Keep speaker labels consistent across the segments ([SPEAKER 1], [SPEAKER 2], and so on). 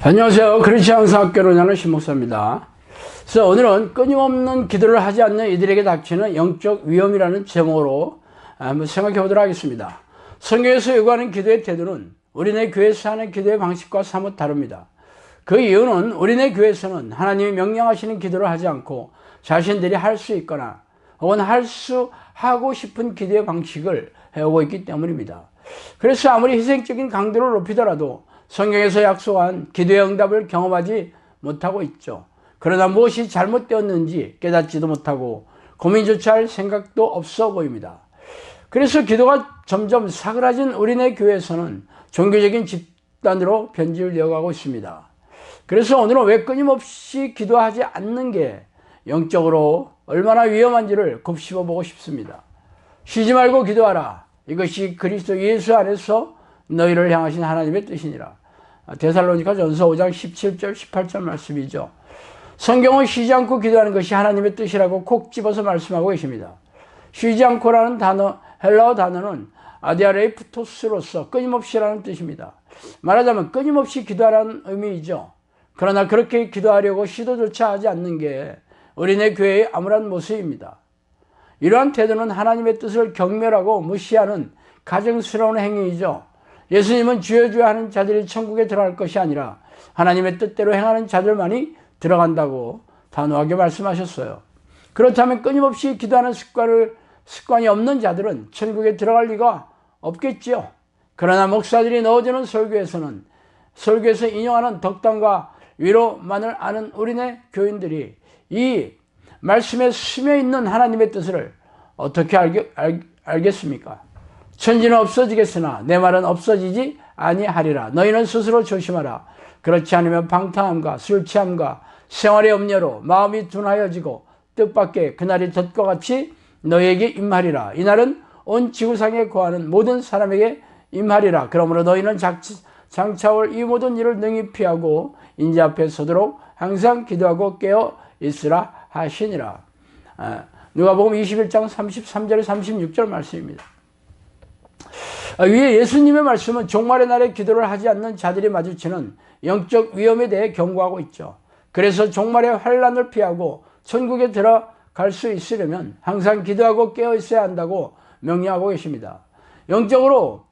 [SPEAKER 1] 안녕하세요. 크리스천상학교로 나는 신목사입니다. 그래서 오늘은 끊임없는 기도를 하지 않는 이들에게 닥치는 영적 위험이라는 제목으로 한번 생각해 보도록 하겠습니다. 성경에서 요구하는 기도의 태도는 우리네 교회에서 하는 기도의 방식과 사뭇 다릅니다. 그 이유는 우리네 교회에서는 하나님이 명령하시는 기도를 하지 않고 자신들이 할 수 있거나 혹은 하고 싶은 기도의 방식을 해오고 있기 때문입니다. 그래서 아무리 희생적인 강도를 높이더라도 성경에서 약속한 기도의 응답을 경험하지 못하고 있죠. 그러나 무엇이 잘못되었는지 깨닫지도 못하고 고민조차 할 생각도 없어 보입니다. 그래서 기도가 점점 사그라진 우리네 교회에서는 종교적인 집단으로 변질되어 가고 있습니다. 그래서 오늘은 왜 끊임없이 기도하지 않는 게 영적으로 얼마나 위험한지를 곱씹어 보고 싶습니다. 쉬지 말고 기도하라. 이것이 그리스도 예수 안에서 너희를 향하신 하나님의 뜻이니라. 데살로니가전서 5장 17절 18절 말씀이죠. 성경은 쉬지 않고 기도하는 것이 하나님의 뜻이라고 콕 집어서 말씀하고 계십니다. 쉬지 않고라는 단어, 헬라어 단어는 아디아레이프토스로서 끊임없이라는 뜻입니다. 말하자면 끊임없이 기도하라는 의미이죠. 그러나 그렇게 기도하려고 시도조차 하지 않는 게 우리네 교회의 암울한 모습입니다. 이러한 태도는 하나님의 뜻을 경멸하고 무시하는 가증스러운 행위이죠. 예수님은 주여 주여 하는 자들이 천국에 들어갈 것이 아니라 하나님의 뜻대로 행하는 자들만이 들어간다고 단호하게 말씀하셨어요. 그렇다면 끊임없이 기도하는 습관이 없는 자들은 천국에 들어갈 리가 없겠지요. 그러나 목사들이 넣어주는 설교에서 인용하는 덕담과 위로만을 아는 우리네 교인들이 이 말씀에 스며있는 하나님의 뜻을 어떻게 알겠습니까? 천지는 없어지겠으나 내 말은 없어지지 아니하리라. 너희는 스스로 조심하라. 그렇지 않으면 방탕함과 술 취함과 생활의 염려로 마음이 둔하여지고 뜻밖의 그날이 덫과 같이 너희에게 임하리라. 이날은 온 지구상에 거하는 모든 사람에게 임하리라. 그러므로 너희는 장차올 이 모든 일을 능히 피하고 인자 앞에 서도록 항상 기도하고 깨어 있으라 하시니라. 누가복음 21장 33절 36절 말씀입니다. 위에 예수님의 말씀은 종말의 날에 기도를 하지 않는 자들이 마주치는 영적 위험에 대해 경고하고 있죠. 그래서 종말의 환난을 피하고 천국에 들어갈 수 있으려면 항상 기도하고 깨어 있어야 한다고 명령하고 계십니다. 영적으로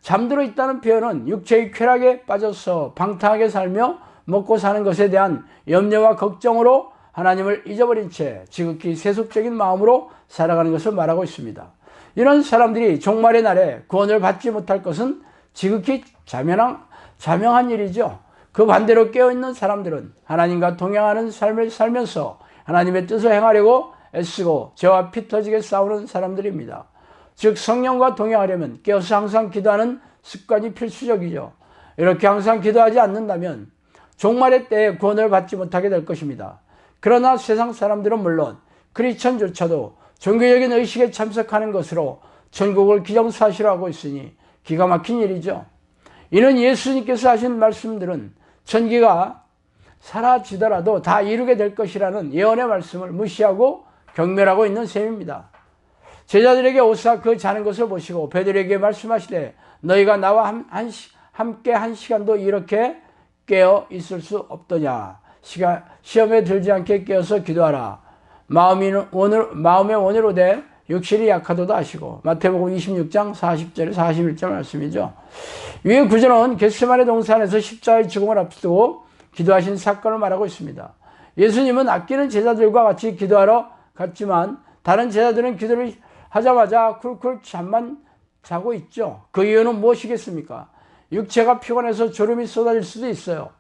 [SPEAKER 1] 잠들어 있다는 표현은 육체의 쾌락에 빠져서 방탕하게 살며 먹고 사는 것에 대한 염려와 걱정으로 하나님을 잊어버린 채 지극히 세속적인 마음으로 살아가는 것을 말하고 있습니다. 이런 사람들이 종말의 날에 구원을 받지 못할 것은 지극히 자명한 일이죠. 그 반대로 깨어있는 사람들은 하나님과 동행하는 삶을 살면서 하나님의 뜻을 행하려고 애쓰고 죄와 피 터지게 싸우는 사람들입니다. 즉 성령과 동행하려면 깨어서 항상 기도하는 습관이 필수적이죠. 이렇게 항상 기도하지 않는다면 종말의 때에 구원을 받지 못하게 될 것입니다. 그러나 세상 사람들은 물론 크리스천조차도 종교적인 의식에 참석하는 것으로 천국을 기정사실화하고 있으니 기가 막힌 일이죠. 이는 예수님께서 하신 말씀들은 천기가 사라지더라도 다 이루게 될 것이라는 예언의 말씀을 무시하고 경멸하고 있는 셈입니다. 제자들에게 오사 그 자는 것을 보시고 베드로에게 말씀하시되 너희가 나와 함께 한 시간도 이렇게 깨어 있을 수 없더냐. 시험에 들지 않게 깨어서 기도하라. 마음의 원으로 돼 육신이 약하도다 하시고. 마태복음 26장 40절에 41절 말씀이죠. 위의 구절은 겟세마네 동산에서 십자가의 죽음을 앞두고 기도하신 사건을 말하고 있습니다. 예수님은 아끼는 제자들과 같이 기도하러 갔지만 다른 제자들은 기도를 하자마자 쿨쿨 잠만 자고 있죠. 그 이유는 무엇이겠습니까? 육체가 피곤해서 졸음이 쏟아질 수도 있어요.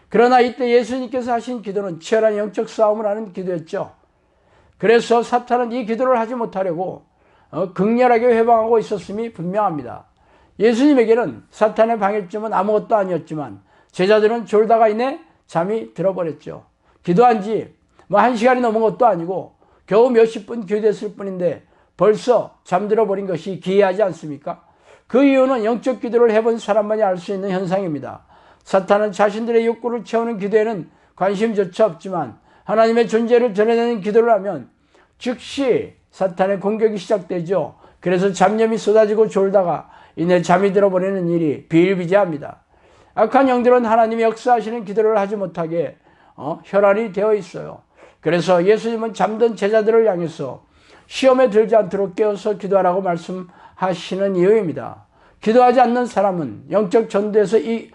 [SPEAKER 1] 그러나 이때 예수님께서 하신 기도는 치열한 영적 싸움을 하는 기도였죠. 그래서 사탄은 이 기도를 하지 못하려고 극렬하게 회방하고 있었음이 분명합니다. 예수님에게는 사탄의 방해점은 아무것도 아니었지만 제자들은 졸다가 이내 잠이 들어버렸죠. 기도한 지 1시간이 넘은 것도 아니고 겨우 몇십 분 기도했을 뿐인데 벌써 잠들어 버린 것이 기이하지 않습니까? 그 이유는 영적 기도를 해본 사람만이 알 수 있는 현상입니다. 사탄은 자신들의 욕구를 채우는 기도에는 관심조차 없지만 하나님의 존재를 드러내는 기도를 하면 즉시 사탄의 공격이 시작되죠. 그래서 잡념이 쏟아지고 졸다가 이내 잠이 들어버리는 일이 비일비재합니다. 악한 영들은 하나님이 역사하시는 기도를 하지 못하게 혈안이 되어 있어요. 그래서 예수님은 잠든 제자들을 향해서 시험에 들지 않도록 깨어서 기도하라고 말씀하시는 이유입니다. 기도하지 않는 사람은 영적 전투에서 이길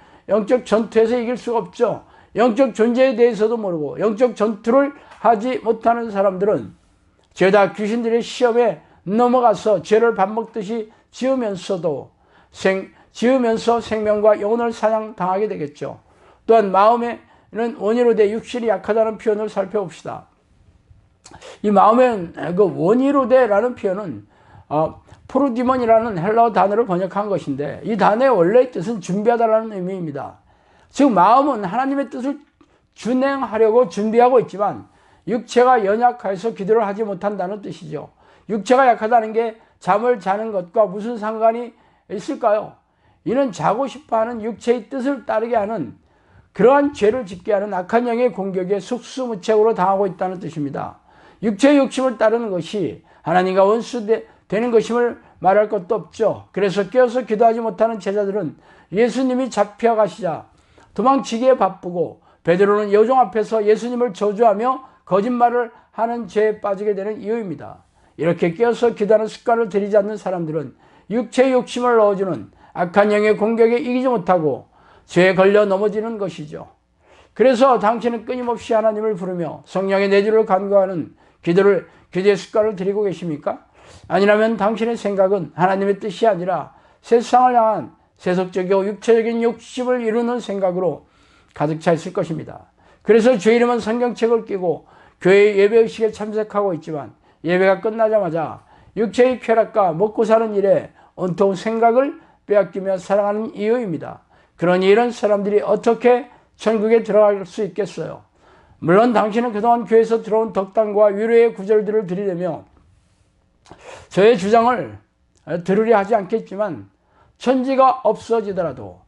[SPEAKER 1] 수가 없죠. 영적 존재에 대해서도 모르고 영적 전투를 하지 못하는 사람들은 죄다 귀신들의 시험에 넘어가서 죄를 밥 먹듯이 지으면서 생명과 영혼을 사냥당하게 되겠죠. 또한 마음에는 원의로 돼 육신이 약하다는 표현을 살펴봅시다. 이 마음에는 그 원의로 돼라는 표현은 프로디몬이라는 헬라어 단어를 번역한 것인데, 이 단어의 원래의 뜻은 준비하다라는 의미입니다. 즉 마음은 하나님의 뜻을 준행하려고 준비하고 있지만 육체가 연약해서 기도를 하지 못한다는 뜻이죠. 육체가 약하다는 게 잠을 자는 것과 무슨 상관이 있을까요? 이는 자고 싶어하는 육체의 뜻을 따르게 하는, 그러한 죄를 짓게 하는 악한 영의 공격에 속수무책으로 당하고 있다는 뜻입니다. 육체의 욕심을 따르는 것이 하나님과 원수되는 것임을 말할 것도 없죠. 그래서 깨어서 기도하지 못하는 제자들은 예수님이 잡혀가시자 도망치기에 바쁘고, 베드로는 여종 앞에서 예수님을 저주하며 거짓말을 하는 죄에 빠지게 되는 이유입니다. 이렇게 깨어서 기도하는 습관을 들이지 않는 사람들은 육체의 욕심을 넣어주는 악한 영의 공격에 이기지 못하고 죄에 걸려 넘어지는 것이죠. 그래서 당신은 끊임없이 하나님을 부르며 성령의 내주를 간구하는 기도의 습관을 들이고 계십니까? 아니라면 당신의 생각은 하나님의 뜻이 아니라 세상을 향한 세속적이고 육체적인 욕심을 이루는 생각으로 가득 차 있을 것입니다. 그래서 주의 이름은 성경책을 끼고 교회 예배의식에 참석하고 있지만 예배가 끝나자마자 육체의 쾌락과 먹고 사는 일에 온통 생각을 빼앗기며 살아가는 이유입니다. 그러니 이런 사람들이 어떻게 천국에 들어갈 수 있겠어요? 물론 당신은 그동안 교회에서 들어온 덕담과 위로의 구절들을 들으려며 저의 주장을 들으려 하지 않겠지만, 천지가 없어지더라도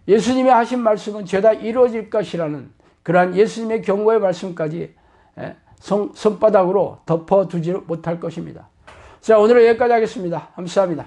[SPEAKER 1] 예수님이 하신 말씀은 죄다 이루어질 것이라는 그러한 예수님의 경고의 말씀까지 손바닥으로 덮어두지 못할 것입니다. 자, 오늘은 여기까지 하겠습니다. 감사합니다.